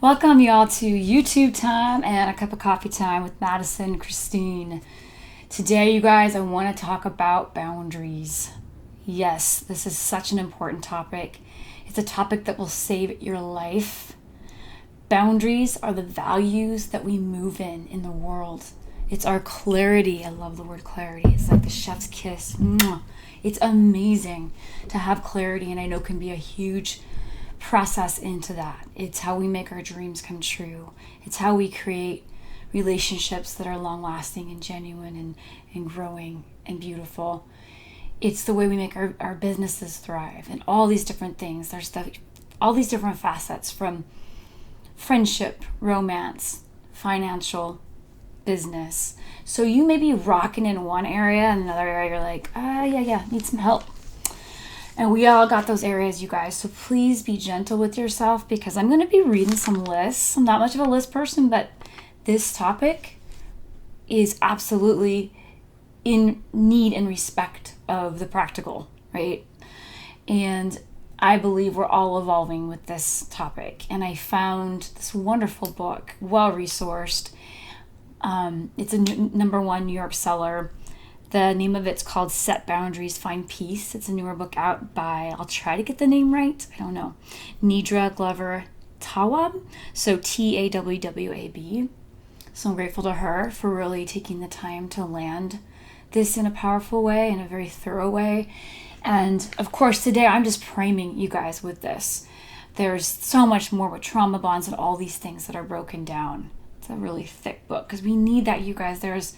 Welcome y'all to YouTube time and a cup of coffee time with Madison and Christine. Today, you guys, I want to talk about boundaries. Yes, this is such an important topic. It's a topic that will save your life. Boundaries are the values that we move in the world. It's our clarity. I love the word clarity. It's like the chef's kiss. Mwah. It's amazing to have clarity, and I know can be a huge process into that. It's how we make our dreams come true. It's how we create relationships that are long lasting and genuine and growing and beautiful. It's the way we make our businesses thrive and all these different things. There's all these different facets from friendship, romance, financial, business. So you may be rocking in one area and another area you're like, need some help. And we all got those areas, you guys. So please be gentle with yourself because I'm going to be reading some lists. I'm not much of a list person, but this topic is absolutely in need and respect of the practical, right? And I believe we're all evolving with this topic. And I found this wonderful book, well-resourced. It's a number one New York seller. The name of it's called Set Boundaries, Find Peace. It's a newer book out by, I'll try to get the name right, I don't know, Nedra Tawwab, so Tawwab. So I'm grateful to her for really taking the time to land this in a powerful way, in a very thorough way. And of course, today I'm just priming you guys with this. There's so much more with trauma bonds and all these things that are broken down. It's a really thick book because we need that, you guys. There's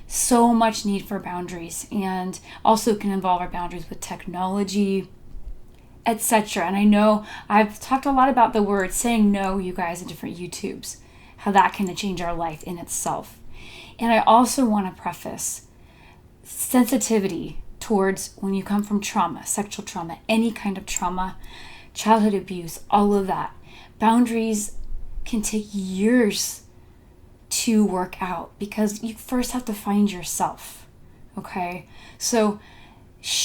so much need for boundaries, and also can involve our boundaries with technology, etc. And I know I've talked a lot about the word saying no, you guys, in different YouTubes, how that can change our life in itself. And I also want to preface sensitivity towards when you come from trauma, sexual trauma, any kind of trauma, childhood abuse, all of that. Boundaries can take years to work out because you first have to find yourself. Okay, so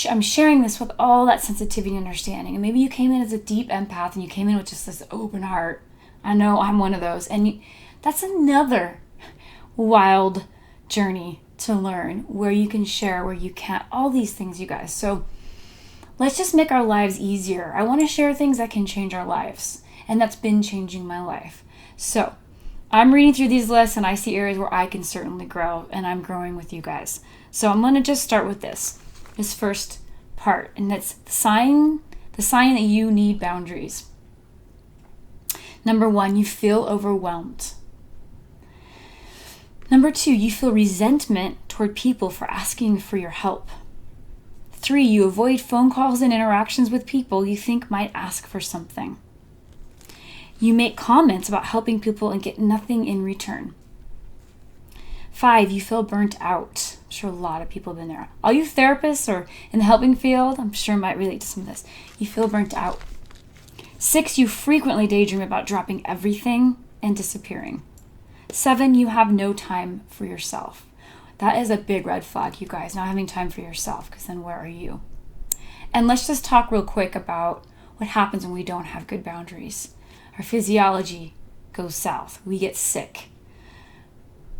I'm sharing this with all that sensitivity and understanding. And maybe you came in as a deep empath and you came in with just this open heart. I know I'm one of those, and that's another wild journey to learn where you can share, where you can't, all these things, you guys. So let's just make our lives easier. I want to share things that can change our lives, and that's been changing my life. So I'm reading through these lists and I see areas where I can certainly grow, and I'm growing with you guys. So I'm going to just start with this first part, and that's the sign that you need boundaries. Number 1, you feel overwhelmed. Number 2, you feel resentment toward people for asking for your help. 3, you avoid phone calls and interactions with people you think might ask for something. You make comments about helping people and get nothing in return. 5, you feel burnt out. I'm sure a lot of people have been there. All you therapists or in the helping field, I'm sure might relate to some of this. You feel burnt out. 6, you frequently daydream about dropping everything and disappearing. 7, you have no time for yourself. That is a big red flag, you guys, not having time for yourself, because then where are you? And let's just talk real quick about what happens when we don't have good boundaries. Our physiology goes south. We get sick.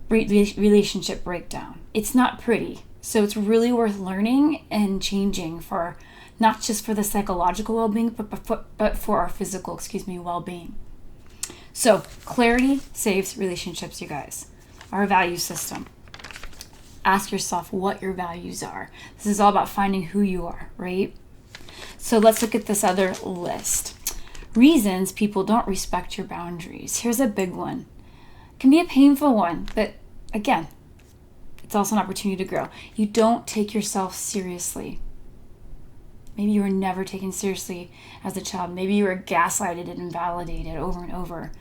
Relationship breakdown. It's not pretty. So it's really worth learning and changing for not just for the psychological well-being, but for our physical, well-being. So clarity saves relationships, you guys. Our value system. Ask yourself what your values are. This is all about finding who you are, right? So let's look at this other list. Reasons people don't respect your boundaries. Here's a big one. It can be a painful one, but again, it's also an opportunity to grow. You don't take yourself seriously. Maybe you were never taken seriously as a child. Maybe you were gaslighted and invalidated over and over.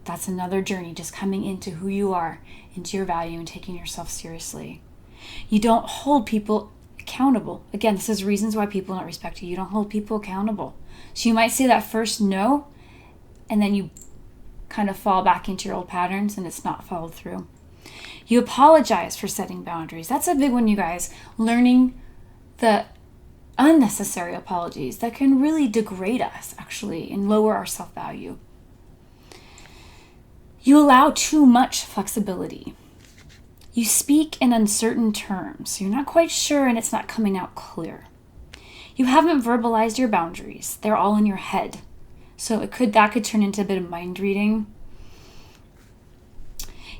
That's another journey, just coming into who you are, into your value, and taking yourself seriously. You don't hold people accountable. Again, this is reasons why people don't respect you. You don't hold people accountable. So you might say that first no, and then you kind of fall back into your old patterns and it's not followed through. You apologize for setting boundaries. That's a big one, you guys. Learning the unnecessary apologies that can really degrade us, actually, and lower our self-value. You allow too much flexibility. You speak in uncertain terms. You're not quite sure and it's not coming out clear. You haven't verbalized your boundaries. They're all in your head. So that could turn into a bit of mind reading.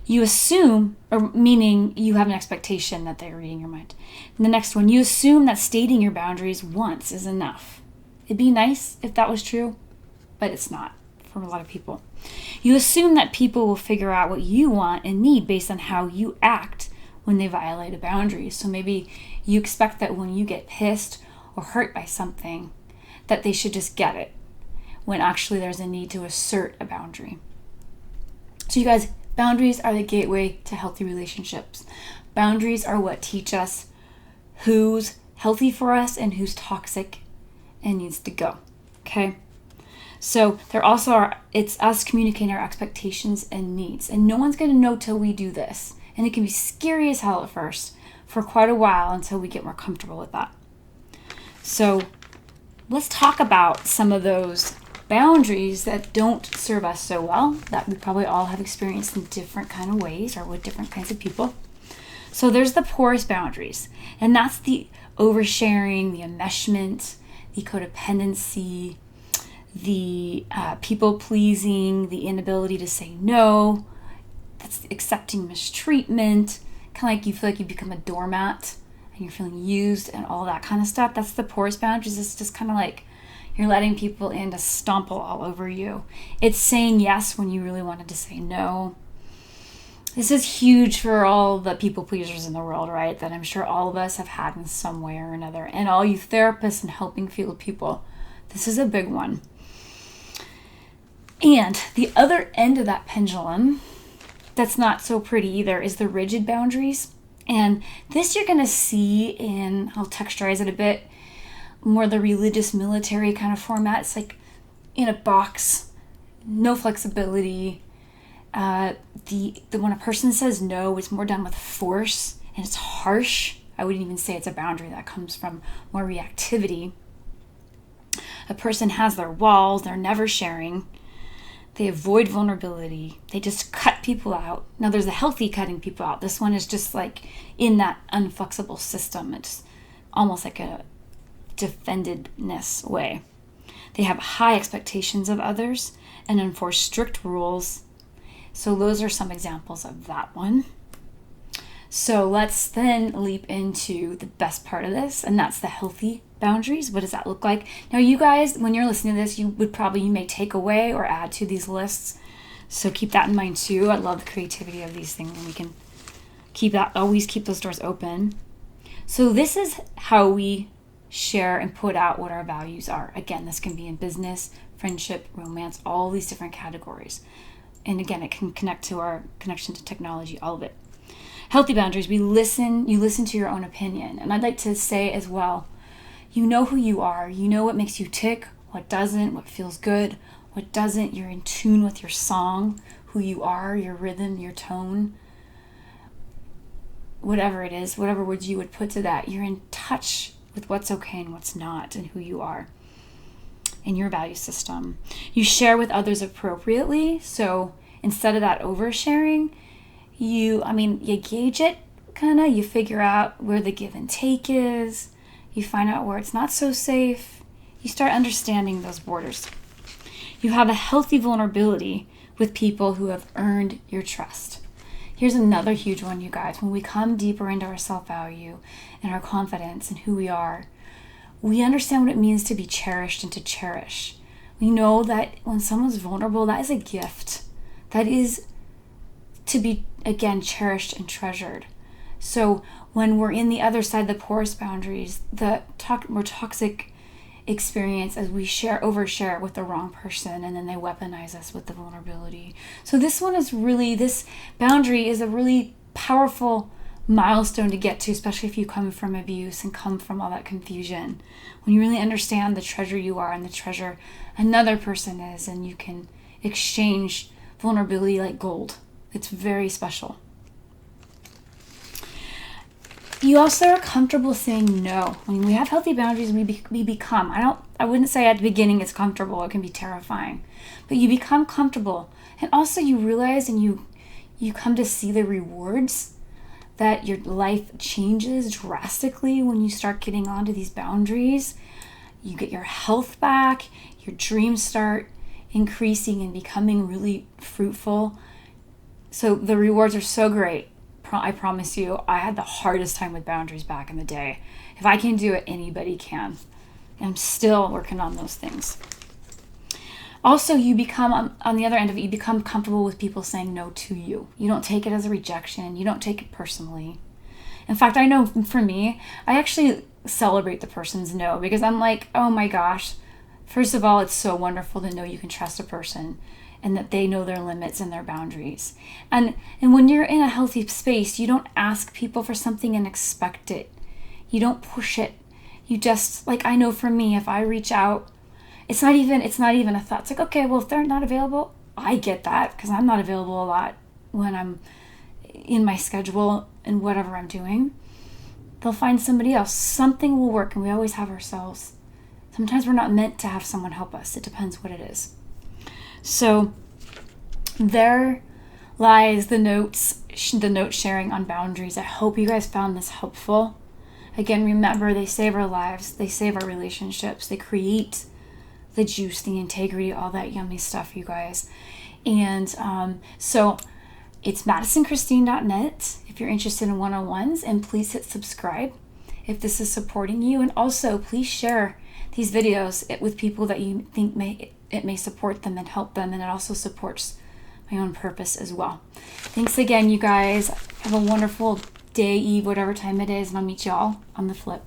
You assume, or meaning you have an expectation that they're reading your mind. And the next one, you assume that stating your boundaries once is enough. It'd be nice if that was true, but it's not for a lot of people. You assume that people will figure out what you want and need based on how you act when they violate a boundary. So maybe you expect that when you get pissed or hurt by something, that they should just get it, when actually there's a need to assert a boundary. So you guys, boundaries are the gateway to healthy relationships. Boundaries are what teach us who's healthy for us and who's toxic and needs to go. Okay? So there also are, it's us communicating our expectations and needs. And no one's going to know till we do this. And it can be scary as hell at first for quite a while until we get more comfortable with that. So let's talk about some of those boundaries that don't serve us so well, that we probably all have experienced in different kind of ways or with different kinds of people. So there's the porous boundaries, and that's the oversharing, the enmeshment, the codependency, the people-pleasing, the inability to say no, that's accepting mistreatment, kind of like you feel like you become a doormat and you're feeling used and all that kind of stuff. That's the porous boundaries. It's just kind of like you're letting people in to stomp all over you. It's saying yes when you really wanted to say no. This is huge for all the people pleasers in the world, right? That I'm sure all of us have had in some way or another. And all you therapists and helping field people, this is a big one. And the other end of that pendulum, that's not so pretty either, is the rigid boundaries. And this you're going to see in, I'll texturize it a bit, more the religious military kind of format. It's like in a box, no flexibility. When a person says no, it's more done with force and it's harsh. I wouldn't even say it's a boundary. That comes from more reactivity. A person has their walls, they're never sharing. They avoid vulnerability. They just cut people out. Now there's a healthy cutting people out. This one is just like in that unflexible system. It's almost like a defendedness way. They have high expectations of others and enforce strict rules. So those are some examples of that one. So let's then leap into the best part of this, and that's the healthy boundaries. What does that look like? Now you guys, when you're listening to this, you may take away or add to these lists. So keep that in mind too. I love the creativity of these things, and we can always keep those doors open. So this is how we share and put out what our values are. Again, this can be in business, friendship, romance, all these different categories. And again, it can connect to our connection to technology, all of it. Healthy boundaries, you listen to your own opinion. And I'd like to say as well, you know who you are. You know what makes you tick, what doesn't, what feels good, what doesn't. You're in tune with your song, who you are, your rhythm, your tone. Whatever it is, whatever words you would put to that, you're in touch with what's okay and what's not and who you are in your value system. You share with others appropriately. So instead of that oversharing, you gauge it kind of, you figure out where the give and take is. You find out where it's not so safe. You start understanding those borders. You have a healthy vulnerability with people who have earned your trust. Here's another huge one, you guys. When we come deeper into our self-value and our confidence and who we are, we understand what it means to be cherished and to cherish. We know that when someone's vulnerable, that is a gift. That is to be, again, cherished and treasured. So when we're in the other side, the porous boundaries, the more toxic experience as we overshare with the wrong person, and then they weaponize us with the vulnerability. So this boundary is a really powerful milestone to get to, especially if you come from abuse and come from all that confusion. When you really understand the treasure you are and the treasure another person is, and you can exchange vulnerability like gold. It's very special. You also are comfortable saying no. When we have healthy boundaries, we become. I wouldn't say at the beginning it's comfortable. It can be terrifying, but you become comfortable, and also you realize and you come to see the rewards, that your life changes drastically when you start getting onto these boundaries. You get your health back, your dreams start increasing and becoming really fruitful. So the rewards are so great. I promise you, I had the hardest time with boundaries back in the day. If I can do it, anybody can. I'm still working on those things. Also, you become, on the other end of it, you become comfortable with people saying no to you. You don't take it as a rejection. You don't take it personally. In fact, I know for me, I actually celebrate the person's no, because I'm like, oh my gosh, first of all, it's so wonderful to know you can trust a person and that they know their limits and their boundaries. And when you're in a healthy space, you don't ask people for something and expect it. You don't push it. You just, like, I know for me, if I reach out, it's not even a thought. It's like, okay, well, if they're not available, I get that, because I'm not available a lot when I'm in my schedule and whatever I'm doing. They'll find somebody else. Something will work, and we always have ourselves. Sometimes we're not meant to have someone help us. It depends what it is. So there lies the note sharing on boundaries. I hope you guys found this helpful. Again, remember, they save our lives. They save our relationships. They create the juice, the integrity, all that yummy stuff, you guys. And so it's MadisonChristine.net if you're interested in one-on-ones, and please hit subscribe if this is supporting you. And also, please share these videos with people that you think it may support them and help them, and it also supports my own purpose as well. Thanks again, you guys. Have a wonderful day, eve, whatever time it is, and I'll meet y'all on the flip.